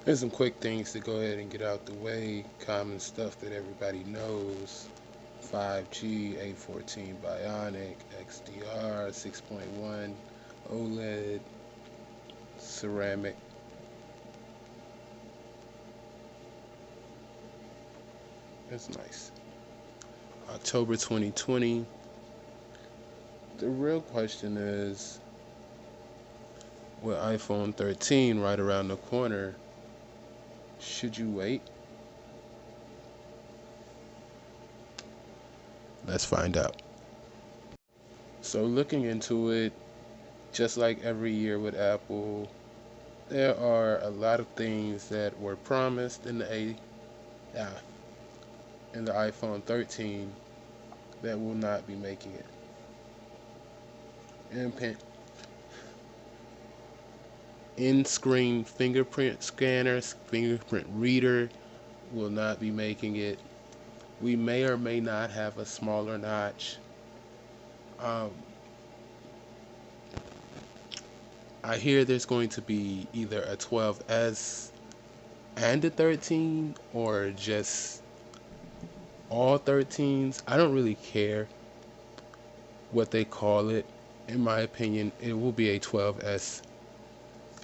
There's some quick things to go ahead and get out the way. Common stuff that everybody knows. 5G, A14 Bionic, XDR, 6.1, OLED, ceramic. That's nice. October 2020. The real question is, with iPhone 13 right around the corner, should you wait? Let's find out. So, looking into it, just like every year with Apple, there are a lot of things that were promised uh, in the iPhone 13 that will not be making it. In-screen fingerprint scanners, fingerprint reader will not be making it. We may or may not have a smaller notch. Um, I hear there's going to be either a 12S and a 13 or just all 13s. I don't really care what they call it. In my opinion, it will be a 12S.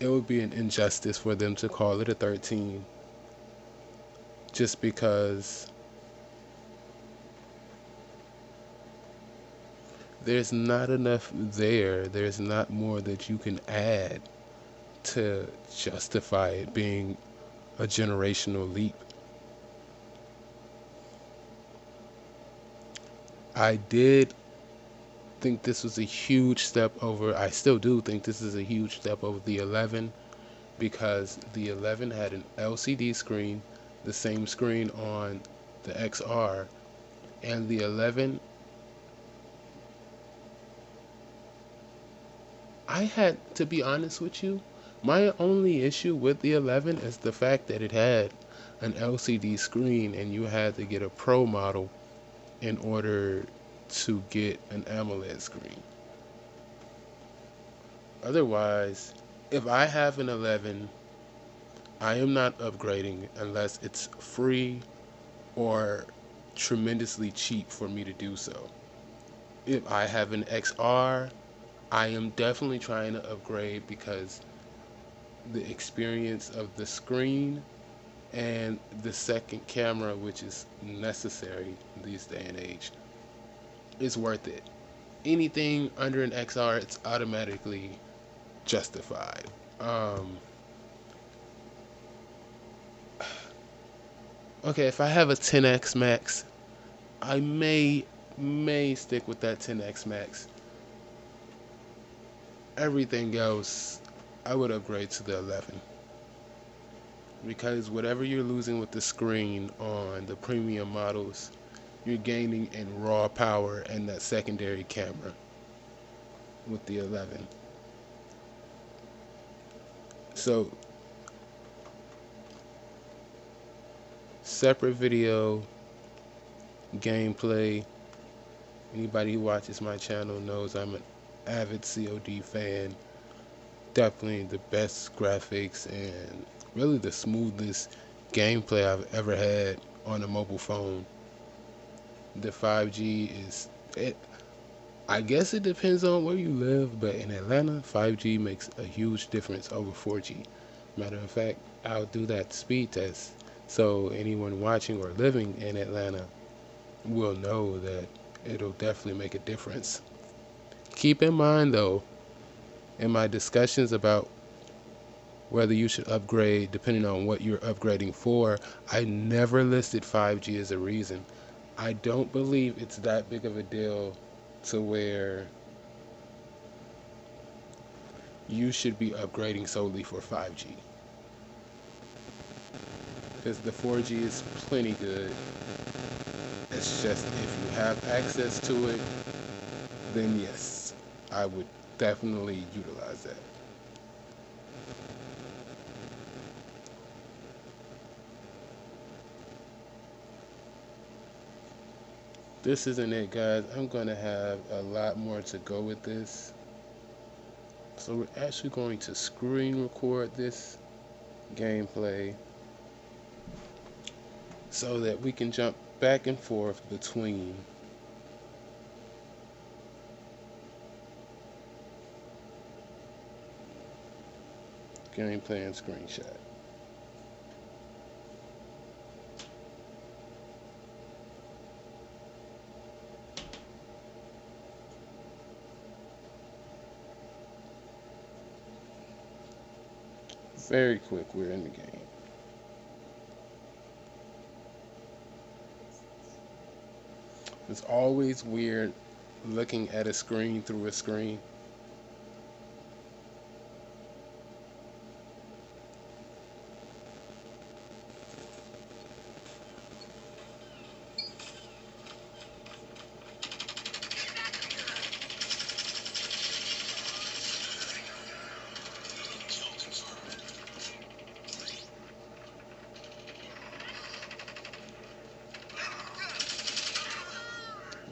It would be an injustice for them to call it a 13 just because there's not enough there. There's not more that you can add to justify it being a generational leap. I did think this was a huge step over. I still do think this is a huge step over the 11 because the 11 had an LCD screen, the same screen on the XR, and the 11, I had to be honest with you, my only issue with the 11 is the fact that it had an LCD screen and you had to get a Pro model in order to get an AMOLED screen. Otherwise, if I have an 11, I am not upgrading unless it's free or tremendously cheap for me to do so. If I have an XR, I am definitely trying to upgrade because the experience of the screen and the second camera, which is necessary in this day and age, is worth it. Anything under an XR, it's automatically justified. Um, okay, if I have a 10x max, I may stick with that 10x max. Everything else, I would upgrade to the 11 because whatever you're losing with the screen on the premium models, you're gaining in raw power and that secondary camera with the 11. So, separate video, gameplay. Anybody who watches my channel knows I'm an avid COD fan. Definitely the best graphics and really the smoothest gameplay I've ever had on a mobile phone. The 5G is it. I guess it depends on where you live, but in Atlanta, 5G makes a huge difference over 4G. Matter of fact, I'll do that speed test so anyone watching or living in Atlanta will know that it'll definitely make a difference. Keep in mind though, in my discussions about whether you should upgrade depending on what you're upgrading for, I never listed 5G as a reason. I don't believe it's that big of a deal to where you should be upgrading solely for 5G. Because the 4G is plenty good. It's just if you have access to it, then yes, I would definitely utilize that. This isn't it, guys. I'm going to have a lot more to go with this. So we're actually going to screen record this gameplay so that we can jump back and forth between gameplay and screenshot. Very quick, we're in the game. It's always weird looking at a screen through a screen.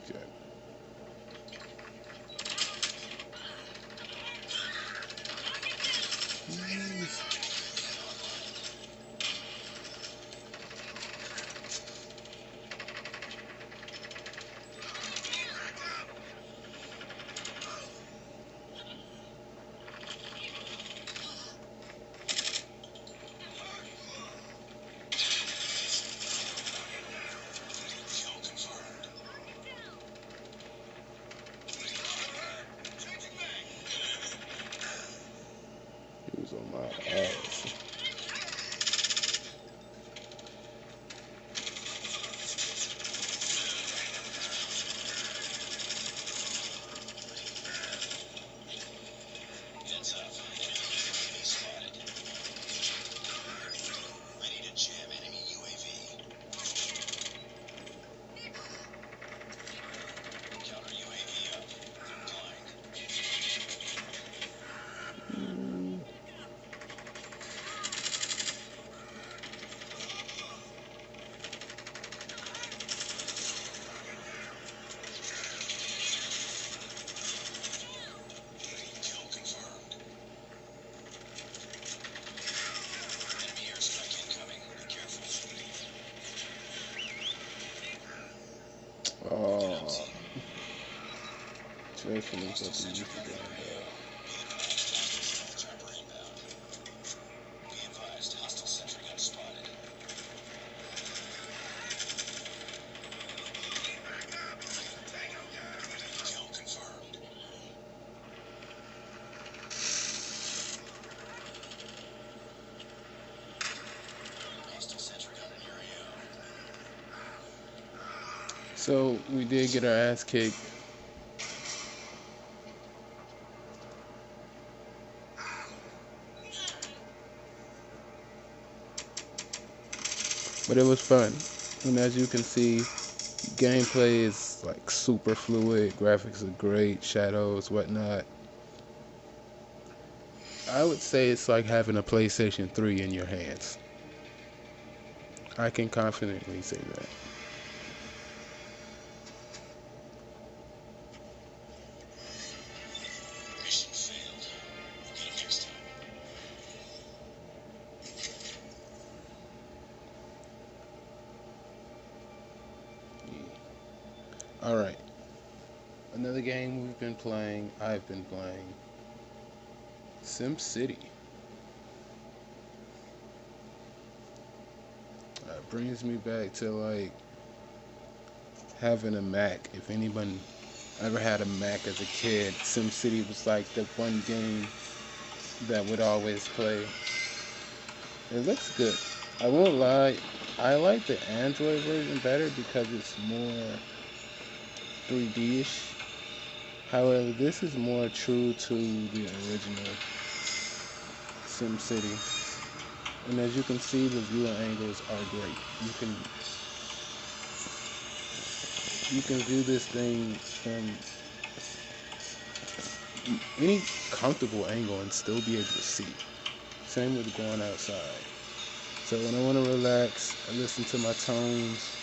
Okay. He was on my ass. Oh, just when it's up to you for going down. So we did get our ass kicked. But it was fun. And as you can see, gameplay is like super fluid, graphics are great, shadows, whatnot. I would say it's like having a PlayStation 3 in your hands. I can confidently say that. Alright. Another game I've been playing, SimCity. Brings me back to like having a Mac. If anyone ever had a Mac as a kid, SimCity was like the one game that would always play. It looks good. I won't lie, I like the Android version better because it's more 3D-ish. However, this is more true to the original SimCity. And as you can see, the viewer angles are great. You can view this thing from any comfortable angle and still be able to see. Same with going outside. So when I want to relax, I listen to my tones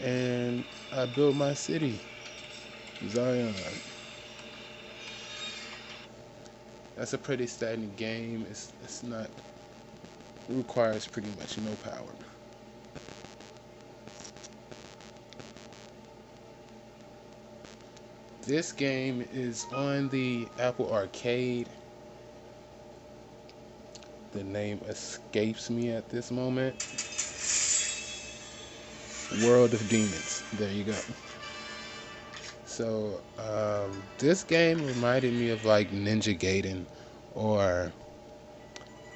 and I build my city, Zion. That's a pretty stagnant game. It's not requires pretty much no power. This game is on the Apple Arcade. The name escapes me at this moment. World of Demons. There you go. So, this game reminded me of like Ninja Gaiden or,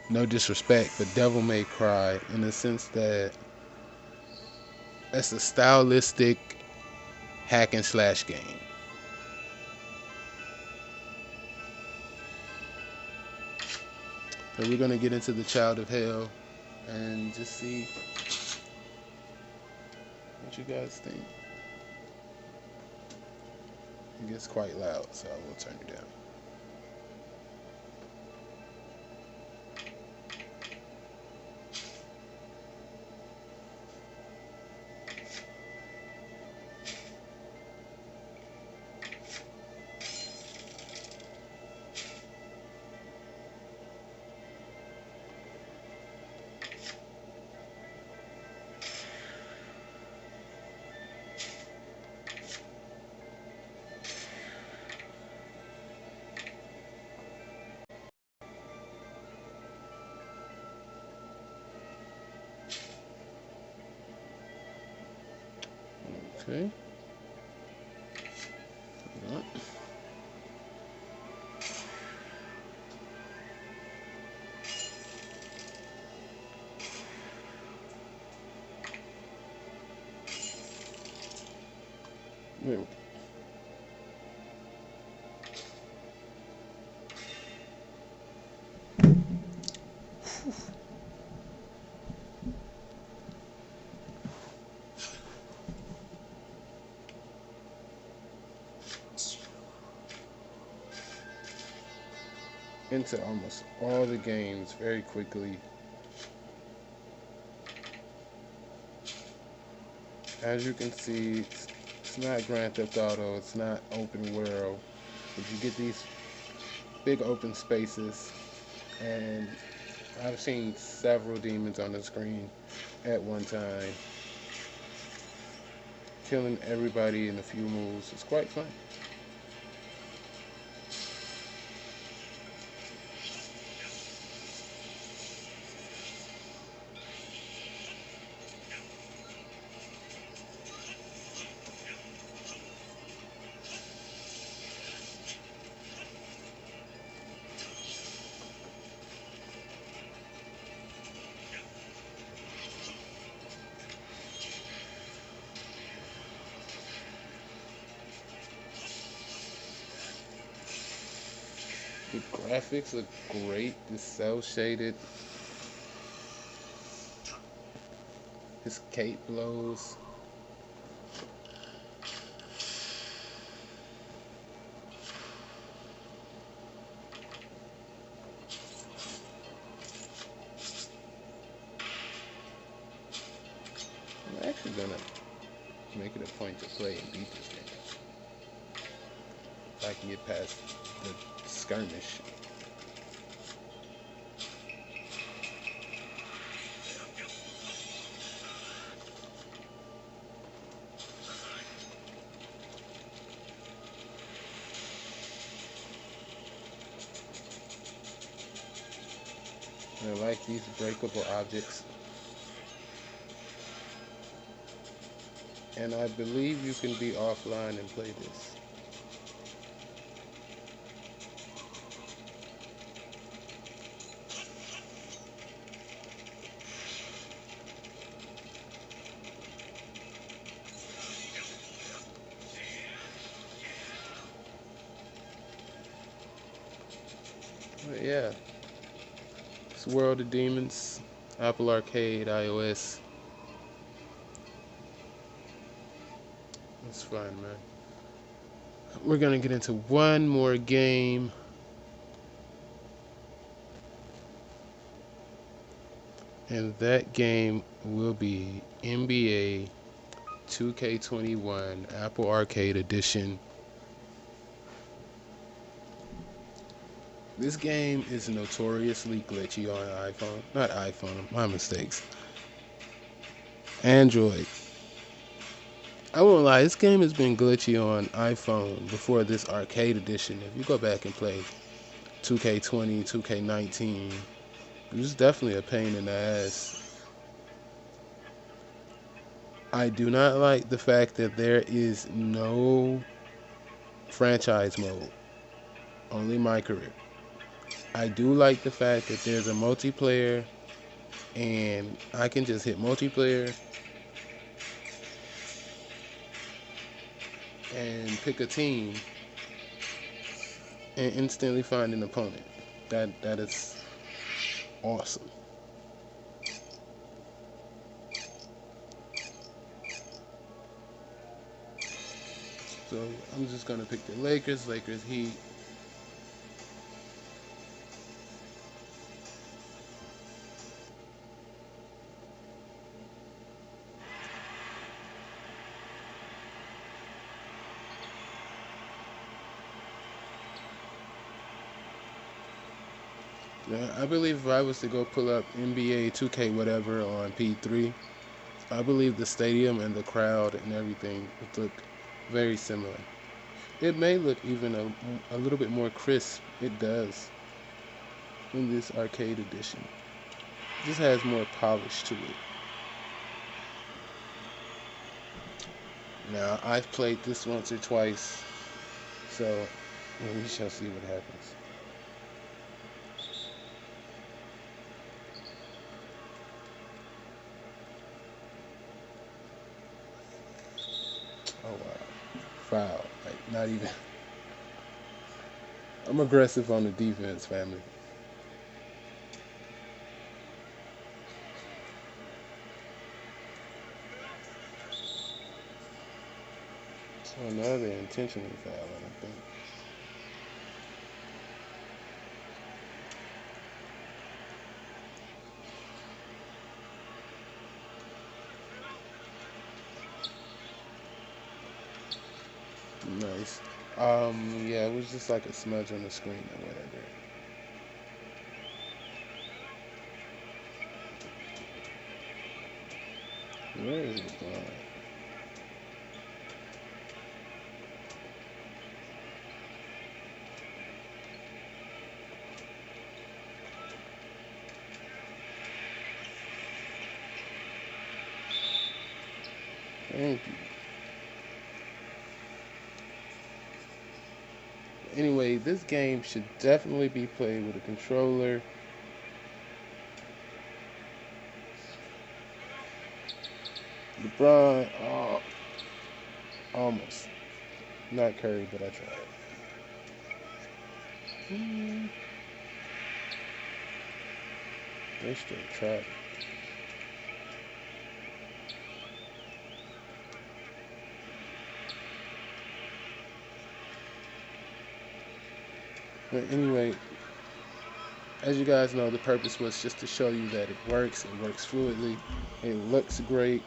no disrespect, but Devil May Cry, in the sense that it's a stylistic hack and slash game. So we're gonna get into the Child of Hell and just see what you guys think. It gets quite loud, so I will turn it down. Okay. Hold on. Wait. Into almost all the games very quickly. As you can see, it's not Grand Theft Auto, it's not open world, but you get these big open spaces, and I've seen several demons on the screen at one time, killing everybody in a few moves. It's quite fun. The graphics look great. The cell shaded. His cape blows. I'm actually gonna make it a point to play and beat this game if I can get past the skirmish. I like these breakable objects. And I believe you can be offline and play this. But yeah, it's World of Demons, Apple Arcade, iOS. It's fun, man. We're gonna get into one more game. And that game will be NBA 2K21 Apple Arcade Edition. This game is notoriously glitchy on iPhone. Not iPhone, my mistakes. Android. I won't lie, this game has been glitchy on iPhone before this arcade edition. If you go back and play 2K20, 2K19, it was definitely a pain in the ass. I do not like the fact that there is no franchise mode, only my career. I do like the fact that there's a multiplayer and I can just hit multiplayer and pick a team and instantly find an opponent. That is awesome. So I'm just gonna pick the Lakers, Heat. Yeah, I believe if I was to go pull up NBA 2K whatever on P3, I believe the stadium and the crowd and everything would look very similar. It may look even a little bit more crisp. It does in this arcade edition. It just has more polish to it. Now, I've played this once or twice, so we shall see what happens. Oh, wow. Foul. Like, not even. I'm aggressive on the defense, family. So now they're intentionally fouling, I think. Nice. Yeah, it was just like a smudge on the screen or whatever. Where is it going? Thank you. Anyway, this game should definitely be played with a controller. LeBron, oh, almost. Not Curry, but I tried. They straight tried. But anyway, as you guys know, the purpose was just to show you that it works fluidly, it looks great.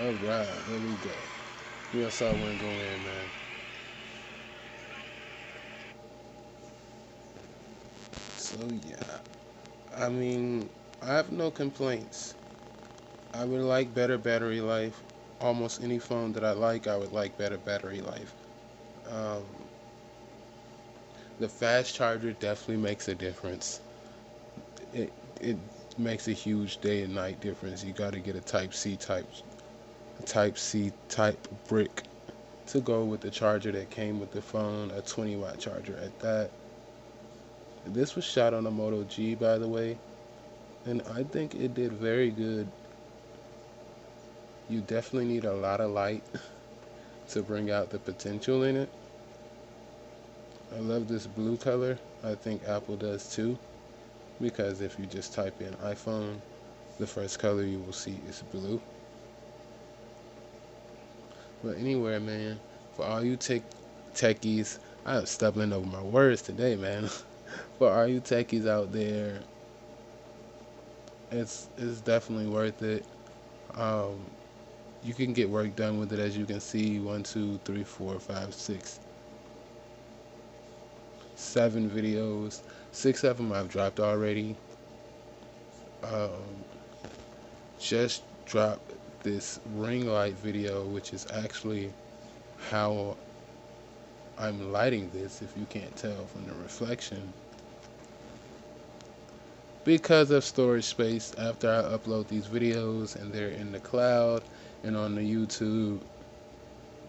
Alright, there we go. We all saw one go in, man. So yeah, I mean, I have no complaints. I would like better battery life. Almost any phone that I like, I would like better battery life. Um, the fast charger definitely makes a difference. It makes a huge day and night difference. You got to get a Type C type brick to go with the charger that came with the phone, a 20-watt charger at that. This was shot on a Moto G, by the way, and I think it did very good. You definitely need a lot of light to bring out the potential in it. I love this blue color. I think Apple does too, because if you just type in iPhone, the first color you will see is blue. But anyway, man, for all you techies, I'm stumbling over my words today, man. For all you techies out there, it's definitely worth it. Um, you can get work done with it, as you can see. 1, 2, 3, 4, 5, 6, 7 videos. 6 of them I've dropped already. Um, just dropped this ring light video, which is actually how I'm lighting this, if you can't tell from the reflection. Because of storage space, after I upload these videos and they're in the cloud and on the YouTube,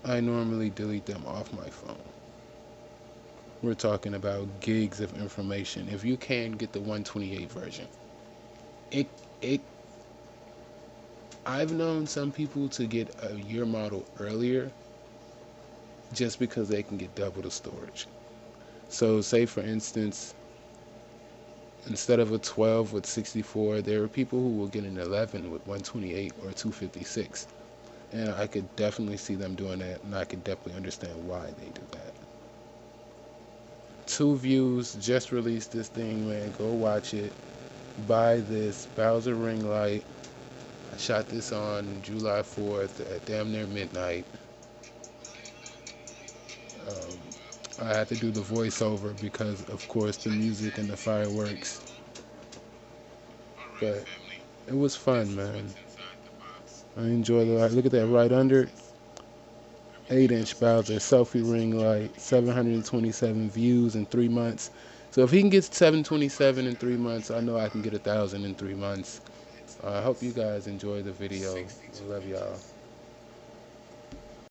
I normally delete them off my phone. We're talking about gigs of information. If you can get the 128 version, it it I've known some people to get a year model earlier just because they can get double the storage. So say for instance, instead of a 12 with 64, there are people who will get an 11 with 128 or 256. And I could definitely see them doing that, and I could definitely understand why they do that. 2Views just released this thing, man. Go watch it. Buy this Bowser ring light. I shot this on July 4th at damn near midnight. I had to do the voiceover because, of course, the music and the fireworks. But it was fun, man. I enjoyed it. Look at that right under. 8-inch Bowser selfie ring light, 727 views in 3 months. So if he can get 727 in 3 months, I know I can get 1,000 in 3 months. I hope you guys enjoy the video. I love y'all.